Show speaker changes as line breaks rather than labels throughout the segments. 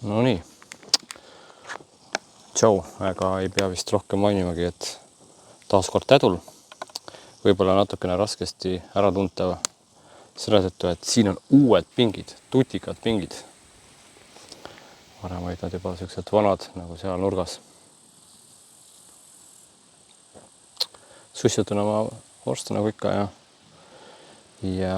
No nii. Tšau, aga ei pea vist rohkem mainimagi, et taas kord tädul. Võib-olla natukene raskesti ära tuntav selle tõttu, et siin on uued pingid, tutikad pingid. Varem olid nad juba sellised vanad nagu seal nurgas. Sussutun oma vorste nagu ikka ja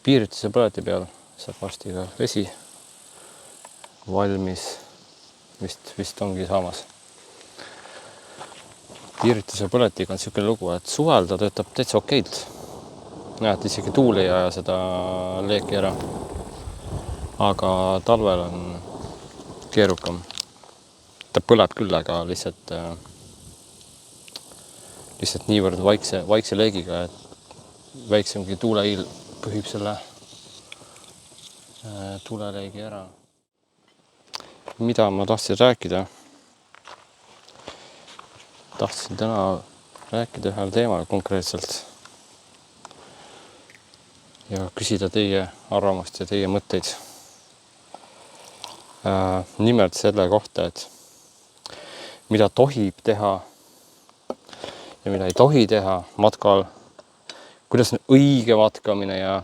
piirituse põleti peal saab varsti ka vesi valmis. Vist ongi saamas. Piirituse põletiga on niisugune lugu, et suvel ta töötab täitsa okeilt. Näed, isegi tuul ei aja seda leeki ära. Aga talvel on keerukam. Ta põleb küll, aga lihtsalt niivõrd vaikse leegiga, et väiksemgi tuuleiil pühib selle tuleleegi ära. Mida ma tahtsin rääkida? Tahtsin täna rääkida ühel teemal konkreetselt ja küsida teie arvamust ja teie mõtteid. Nimelt selle kohta, et mida tohib teha ja mida ei tohi teha matkal, kuidas on õige matkamine ja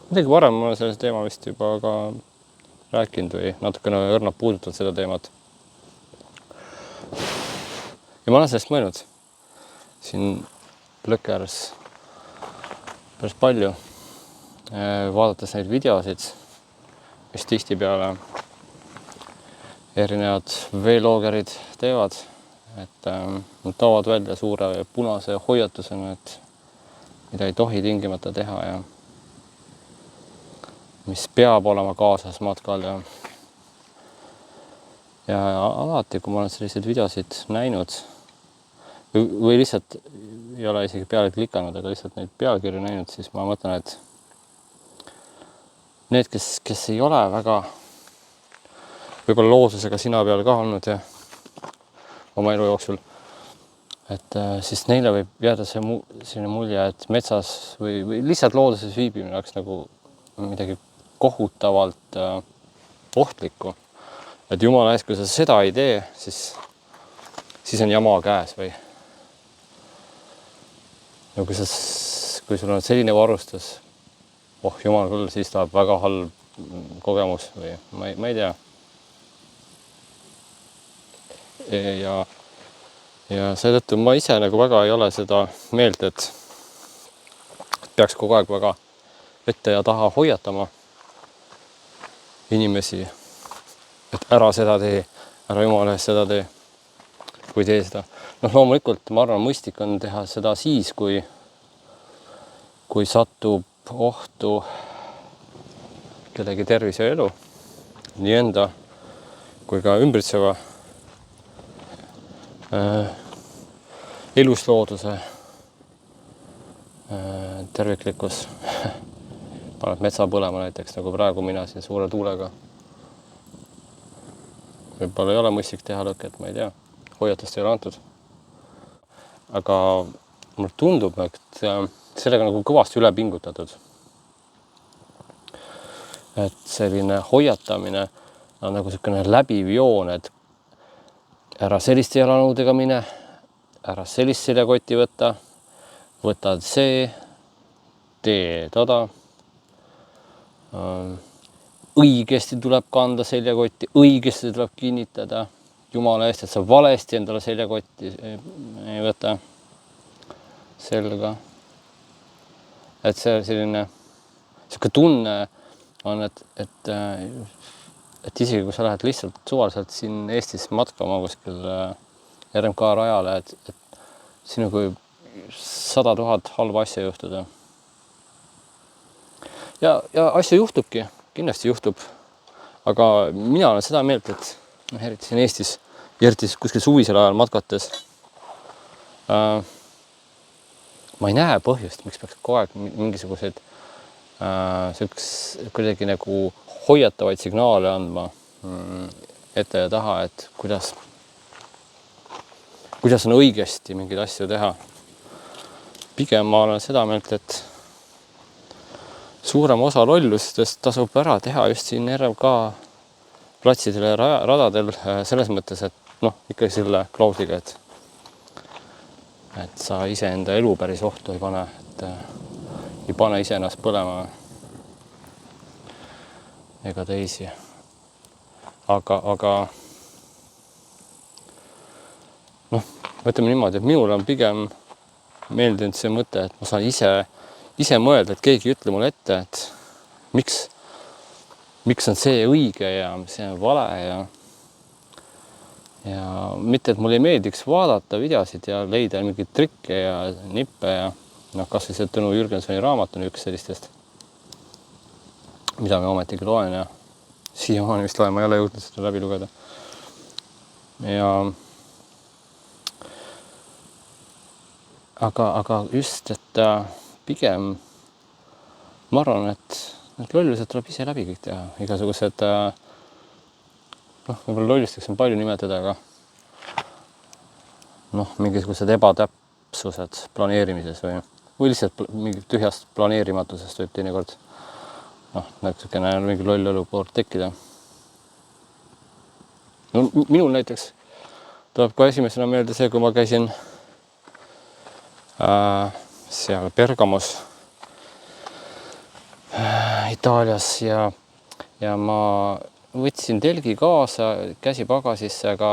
midagi varem ma olen selles teema vist juba ka rääkinud või natukene õrnalt puudutanud seda teemat. Ja ma olen sellest mõelnud siin lõkke ääres päris palju, vaadates neid videosid, mis tihtipeale erinevad veeloogerid teevad, et nad toovad välja suure punase hoiatusena, et mida ei tohi tingimata teha ja mis peab olema kaasas matkal ja alati, kui ma olen selliseid videosid näinud või lihtsalt ei ole isegi peale klikanud, aga lihtsalt neid pealkirju näinud, siis ma mõtlen, et need, kes ei ole väga võib-olla loodusega sina peal ka olnud ja oma elu jooksul, et siis neile võib jääda selline mulje, et metsas või lihtsalt looduses viibimine oleks nagu midagi kohutavalt ohtlikku. Et jumala eest, kui sa seda ei tee, siis on jama käes või no, kui sul on selline varustus, jumal küll, siis tahab väga halb kogemus või ma ei tea. Ja seetõttu ma ise nagu väga ei ole seda meelt, et peaks kogu aeg väga ette ja taha hoiatama inimesi, et ära seda tee, ära jumala eest seda tee, kui tee seda. Noh, loomulikult ma arvan, mõistlik on teha seda siis, kui satub ohtu kellegi tervis ja elu, nii enda kui ka ümbritseva eluslooduse terviklikkus. Paned metsa põlema näiteks, nagu praegu mina siin suure tuulega. Võib-olla ei ole mõistlik teha lõket, ma ei tea. Hoiatust ei ole antud. Aga mulle tundub, et sellega nagu kõvasti üle pingutatud. Et selline hoiatamine on nagu selline läbiv joon, et ära selliste jalanõudega mine, ära sellist seljakotti võtad see, tee toda. Õigesti tuleb kanda seljakotti, õigesti tuleb kinnitada. Jumala eest, et sa valesti endale seljakotti ei võta selga. Et see selline tunne on, et isegi kui sa lähed lihtsalt suvaliselt siin Eestis matkama kuskil RMK rajale, et sinuga võib 100 000 halba asja juhtuda. Ja asja juhtubki, kindlasti juhtub, aga mina olen seda meelt, et eriti siin Eestis, eriti kuskil suvisel ajal matkates, ma ei näe põhjust, miks peaks kogu aeg mingisuguseid kuidagi nagu hoiatavaid signaale andma ette ja taha, et kuidas on õigesti mingeid asju teha. Pigem ma olen seda meelt, et suurem osa lollustest tasub ära teha just siin RMK platsidel ja radadel selles mõttes, et noh, ikka selle klausliga, et sa iseenda elu päris ohtu ei pane, et ei pane ise ennast põlema ega teisi. Aga noh, ütleme niimoodi, et minul on pigem meeldinud see mõte, et ma saan ise mõelda, et keegi ütle mulle ette, et miks on see õige ja see on vale ja mitte, et mulle ei meeldiks vaadata videosid ja leida mingeid trikke ja nippe ja noh, kas või see Tõnu Jürgensoni raamat on üks sellistest, mida ma ometigi loen ja siiamaani vist loen, ma ei ole jõudnud seda läbi lugeda. Ja aga just, et pigem ma arvan, et need lollused tuleb ise läbi kõik teha, igasugused noh, võib-olla lollusteks on palju nimetada, aga noh, mingisugused ebatäpsused planeerimises või lihtsalt mingi tühjast planeerimatusest võib teinekord noh, näitusekene mingi loll elu poolt tekkida. No minul näiteks tuleb ka esimesena meelde see, kui ma käisin seal Bergamos Itaalias ja ma võtsin telgi kaasa käsipagasisse, aga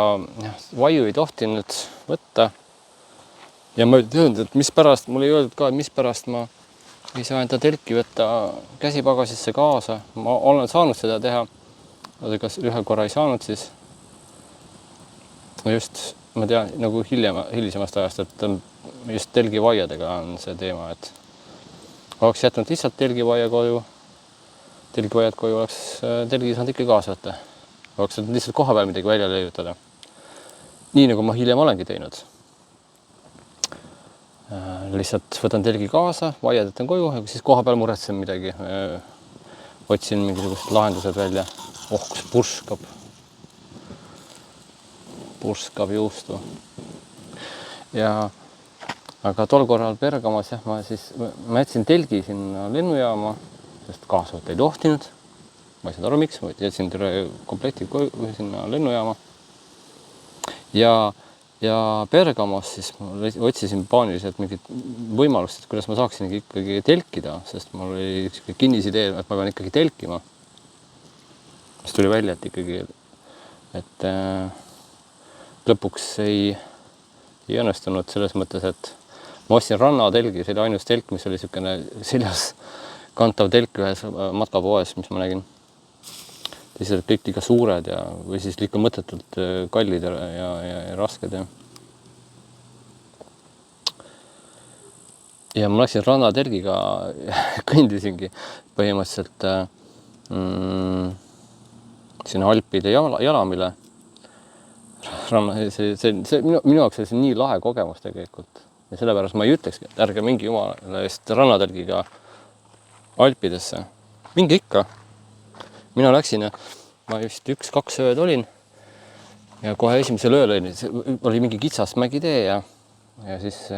vaiu ei tohtinud võtta. Ja ma ei öelnud, et mispärast, mul ei öeldud ka, et mispärast ma ei saa enda telki võtta käsipagasisse kaasa. Ma olen saanud seda teha, aga kas ühe korra ei saanud, siis just ma tean nagu hilisemast ajast, et just telgivaiadega on see teema, et oleks jätnud lihtsalt telgivaiad koju, oleks telgi saanud ikka kaasa võtta. Oleks lihtsalt koha peal midagi välja leiutada. Nii nagu ma hiljem olengi teinud. Lihtsalt võtan telgi kaasa, vaiad jätan koju ja siis koha peal muretsen midagi. Otsin mingisugused lahendused välja. Kus purskab juustu. Aga tol korral Bergamos ma jätsin telgi sinna lennujaama, sest kaasa võtta ei tohtinud. Ma ei saanud aru, miks, ma jätsin komplekti sinna lennujaama. Ja Bergamos siis ma otsisin paaniliselt mingit võimalust, et kuidas ma saaksin ikkagi telkida, sest mul oli kinnisidee, et ma pean ikkagi telkima. Siis tuli välja, et ikkagi, et lõpuks ei õnnestunud selles mõttes, et ma ostsin rannatelgi, see oli ainus telk, mis oli niisugune seljas kantav telk ühes matkapoes, mis ma nägin. Teised kõik liiga suured või siis liiga mõttetult kallid ja rasked. Ja ma läksin rannatelgiga, kõndisingi põhimõtteliselt sinna Alpide jalamile. Minu jaoks oli see nii lahe kogemus tegelikult. Ja sellepärast ma ei ütlekski, et ärge mingi jumala eest rannatelgiga Alpidesse. Mingi ikka. Mina läksin ja ma just 1-2 ööd olin ja kohe esimesel ööl oli mingi kitsas mägitee ja siis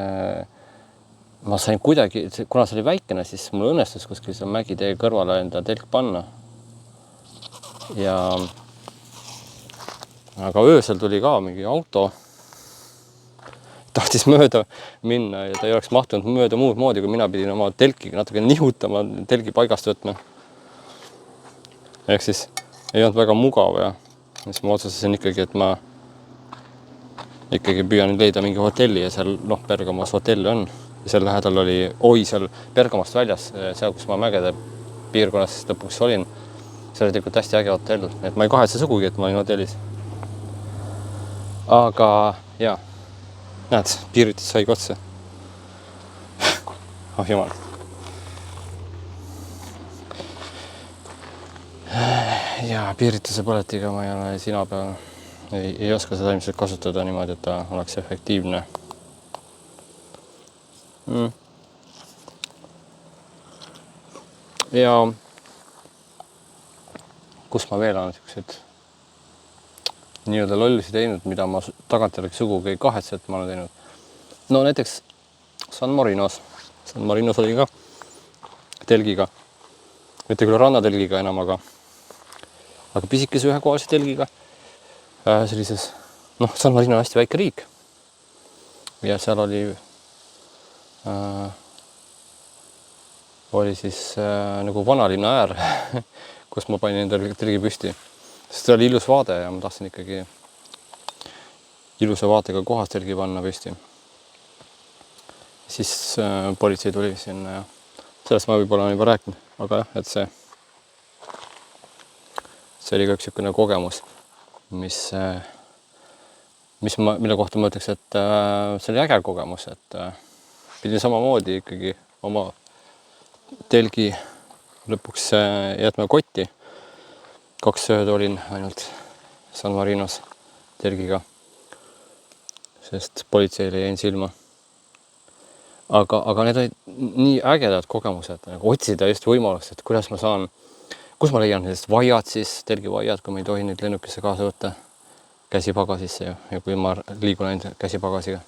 ma sain kuidagi, kuna see oli väikene, siis mul õnnestus kuskil seal mägitee kõrvale enda telk panna. Aga öösel tuli ka mingi auto, tahtis mööda minna ja ta ei oleks mahtunud mööda muud moodi, kui mina pidin oma telkiga natuke nihutama, telgi paigast võtma. Ehk siis ei olnud väga mugav ja siis ma otsustasin ikkagi, et ma ikkagi püüan leida mingi hotelli ja seal Bergamos hotelli on. Ja seal lähedal oli, seal Bergamost väljas, seal kus ma mägede piirkonnas lõpuks olin. See oli tegelikult hästi äge hotell, et ma ei kahetse sugugi, et ma olin hotellis. Aga jaa, näed, piiritus sai otsa. Oh jumal. Ja piirituse põletiga ma ei ole sina peal. Ei oska seda ilmselt kasutada niimoodi, et ta oleks efektiivne. Ja kus ma veel olen sellised nii-öelda lollusi teinud, mida ma tagantjärgi sugugi ei kahetse, et ma olen teinud. No näiteks San Marinos. San Marinos oli ka telgiga. Mitte küll rannatelgiga enam, aga aga pisikese ühekohalise telgiga sellises, San Marino on hästi väike riik ja seal oli siis nagu vanalinna äär, kus ma panin endale telgi püsti, sest see oli ilus vaade ja ma tahtsin ikkagi ilusa vaatega kohas telgi panna püsti. Siis politsei tuli sinna ja sellest ma võib-olla olen juba rääkinud, aga jah, et see oli ka üks niisugune kogemus, mille kohta ma ütleks, et see oli äge kogemus, et pidin samamoodi ikkagi oma telgi lõpuks jätma kotti. 2 ööd olin ainult San Marinos telgiga, sest politseile jäin silma. Aga need olid nii ägedad kogemused, nagu otsida just võimalust, et kuidas ma saan, kus ma leian nendest vaiad siis, telgivaiad, kui ma ei tohi neid lennukisse kaasa võtta, käsipagasisse ja kui ma liigun ainult käsipagasiga.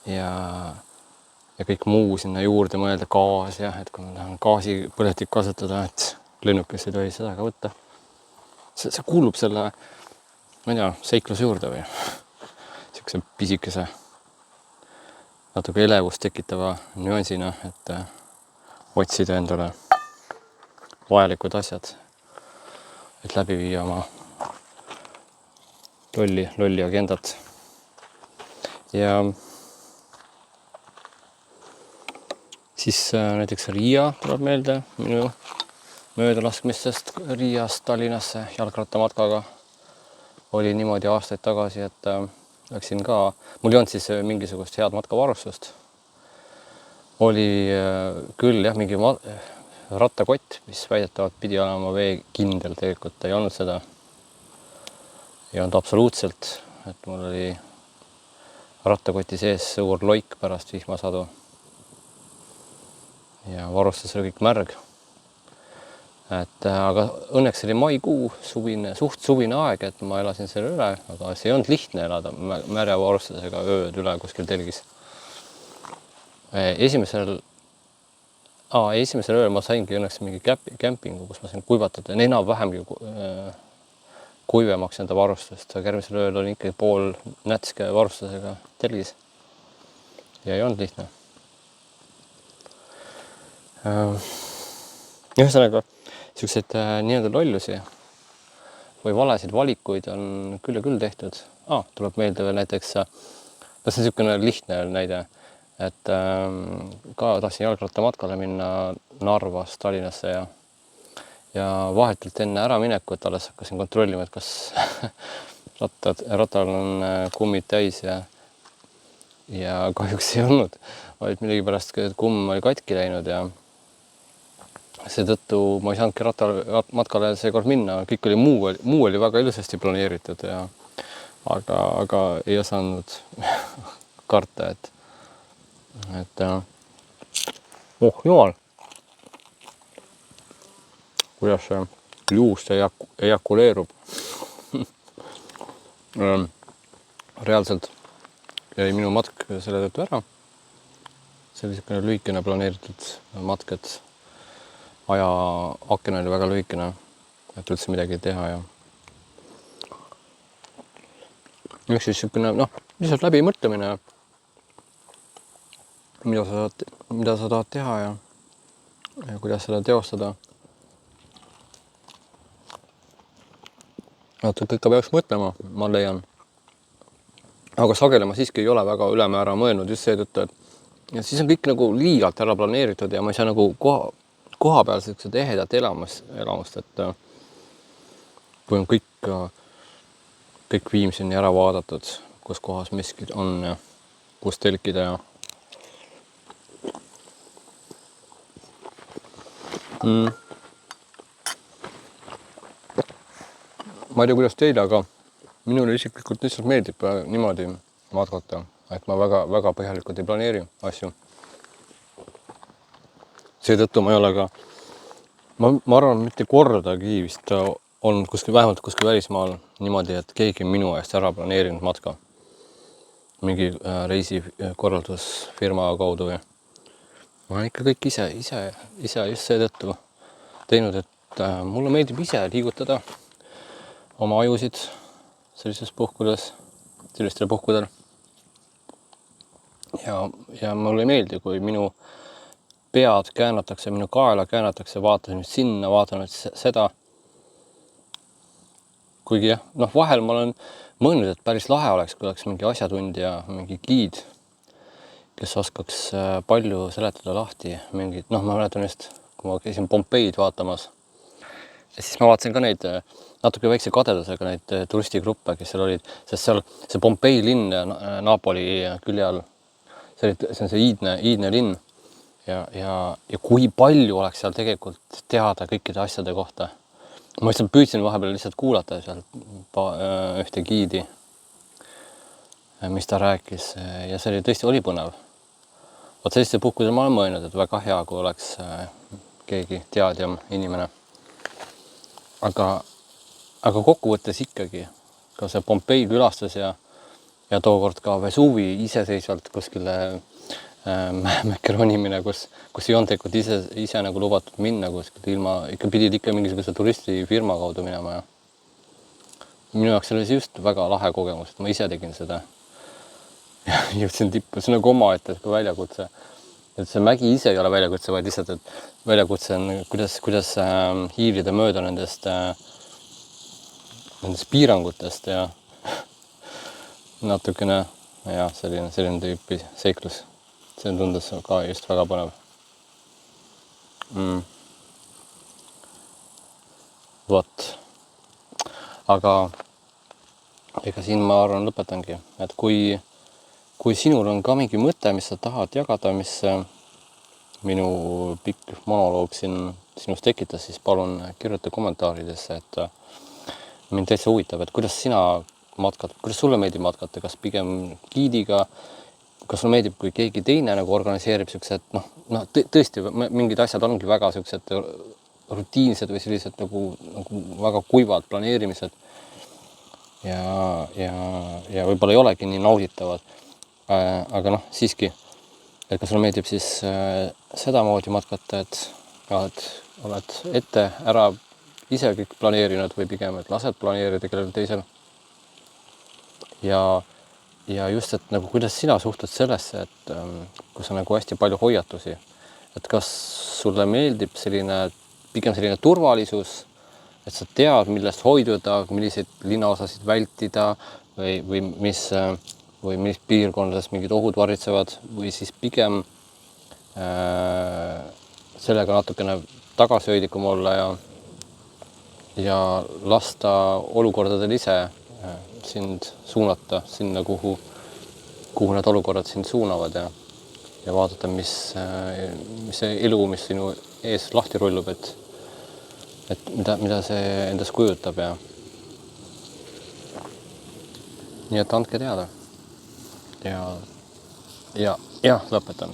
Ja kõik muu sinna juurde mõelda, gaas ja et kui ma tahan gaasipõletik kasutada, et lennukisse ei tohi seda ka võtta. See kuulub selle, ma ei tea, seikluse juurde või siukse pisikese natuke elevust tekitava nüansina, et otsida endale vajalikud asjad, et läbi viia oma lolli agendat. Ja siis näiteks Riia tuleb meelde minu möödalaskmistest Riiast Tallinnasse jalgrattamatkaga. Oli niimoodi aastaid tagasi, et läksin ka, mul ei olnud siis mingisugust head matkavarustust. Oli küll jah, mingi rattakott, mis väidetavalt pidi olema veekindel, tegelikult ei olnud seda. Ei olnud absoluutselt, et mul oli rattakoti sees suur loik pärast vihmasadu. Ja varustus oli kõik märg. Aga õnneks oli maikuu, suht suvine aeg, et ma elasin selle üle, aga see ei olnud lihtne elada märja varustusega ööd üle kuskil telgis. Esimesel ööl ma saingi õnneks mingi kämpingu, kus ma sain kuivatada ja enam-vähemgi kuivemaks enda varustust, aga järgmisel ööl oli ikkagi pool nätske varustusega telgis ja ei olnud lihtne. Ühesõnaga, selliseid nii-öelda lollusi või valesid valikuid on küll ja küll tehtud. Tuleb meelde veel näiteks, see on niisugune lihtne näide, et ka tahtsin jalgrattamatkale minna Narvast Tallinnasse ja vahetult enne äraminekut alles hakkasin kontrollima, et kas rattal on kummid täis ja kahjuks ei olnud, vaid millegipärast kumm oli katki läinud ja seetõttu ma ei saanudki matkale seekord minna, kõik oli muu oli väga ilusasti planeeritud aga ei osanud karta, et jumal, kuidas see juust ejakuleerub. Reaalselt jäi minu matk selle tõttu ära. See oli niisugune lühikene planeeritud matk, et aja aken oli väga lühikene, et üldse midagi teha ja üks siis niisugune, lihtsalt läbi mõtlemine, mida sa tahad teha ja kuidas seda teostada. Natuke ikka peaks mõtlema, ma leian. Aga sageli ma siiski ei ole väga ülemäära mõelnud just seetõttu, et siis on kõik nagu liialt ära planeeritud ja ma ei saa nagu koha peal sellised ehedat elamust, et kui on kõik Viimsini ära vaadatud, kus kohas miski on ja kus telkida ja ma ei tea, kuidas teile, aga minule isiklikult lihtsalt meeldib niimoodi matkata, et ma väga põhjalikult ei planeeri asju. Seetõttu ma ei ole ka, ma arvan, mitte kordagi vist olnud vähemalt kuskil välismaal niimoodi, et keegi minu eest ära planeerinud matka. Mingi reisikorraldusfirma kaudu või. Ma olen ikka kõik ise just seetõttu teinud, et et mulle meeldib ise liigutada oma ajusid sellistel puhkudel. Ja mulle ei meeldi, kui minu pead käänatakse, minu kaela käänatakse, vaatan nüüd sinna, vaatan nüüd seda. Kuigi jah, vahel ma olen mõelnud, et päris lahe oleks, kui oleks mingi asjatundja, mingi giid, kes oskaks palju seletada lahti mingid, ma mäletan just, kui ma käisin Pompeid vaatamas, ja siis ma vaatasin ka neid natuke väikse kadedusega neid turistigruppe, kes seal olid, sest seal see Pompei linn Napoli külje all, see on see iidne linn ja kui palju oleks seal tegelikult teada kõikide asjade kohta. Ma lihtsalt püüdsin vahepeal lihtsalt kuulata seal ühte giidi, mis ta rääkis ja see oli tõesti oli põnev. Vot selliste puhkudel ma olen mõelnud, et väga hea, kui oleks keegi teadjam inimene. Aga kokkuvõttes ikkagi ka see Pompei külastas ja tookord ka Vesuvi iseseisvalt kuskile mäkke ronimine, kus ei olnud tegelikult ise nagu lubatud minna kuskilt ilma, pidid ikka mingisuguse turistifirma kaudu minema ja minu jaoks oli see just väga lahe kogemus, et ma ise tegin seda ja jõudsin tippu, see on nagu omaette väljakutse, et see mägi ise ei ole väljakutse, vaid lihtsalt, et väljakutse on kuidas hiilida mööda nendest piirangutest ja natukene ja selline tüüpi seiklus. See tundus ka just väga põnev. Vot. Aga ega siin ma arvan lõpetangi, et kui sinul on ka mingi mõte, mis sa tahad jagada, mis minu pikk monoloog siin sinust tekitas, siis palun kirjuta kommentaaridesse, et mind täitsa huvitab, et kuidas sina matkad, kuidas sulle meeldib matkata, kas pigem giidiga, kas sulle meeldib, kui keegi teine nagu organiseerib siuksed, tõesti mingid asjad ongi väga siuksed rutiinsed või sellised nagu väga kuivad planeerimised ja võib-olla ei olegi nii nauditavad. Aga siiski, et kas sulle meeldib siis sedamoodi matkata, et oled ette ära ise kõik planeerinud või pigem, et lased planeerida kellel teisel. Ja just, et nagu kuidas sina suhtud sellesse, et kui sa nagu hästi palju hoiatusi, et kas sulle meeldib pigem selline turvalisus, et sa tead, millest hoiduda, milliseid linnaosasid vältida või mis piirkondades mingid ohud varitsevad või siis pigem sellega natukene tagasihoidlikum olla ja lasta olukordadel ise sind suunata sinna, kuhu need olukorrad sind suunavad ja vaadata, mis see elu, mis sinu ees lahti rullub, et mida see endast kujutab ja nii, et andke teada ja lõpetan.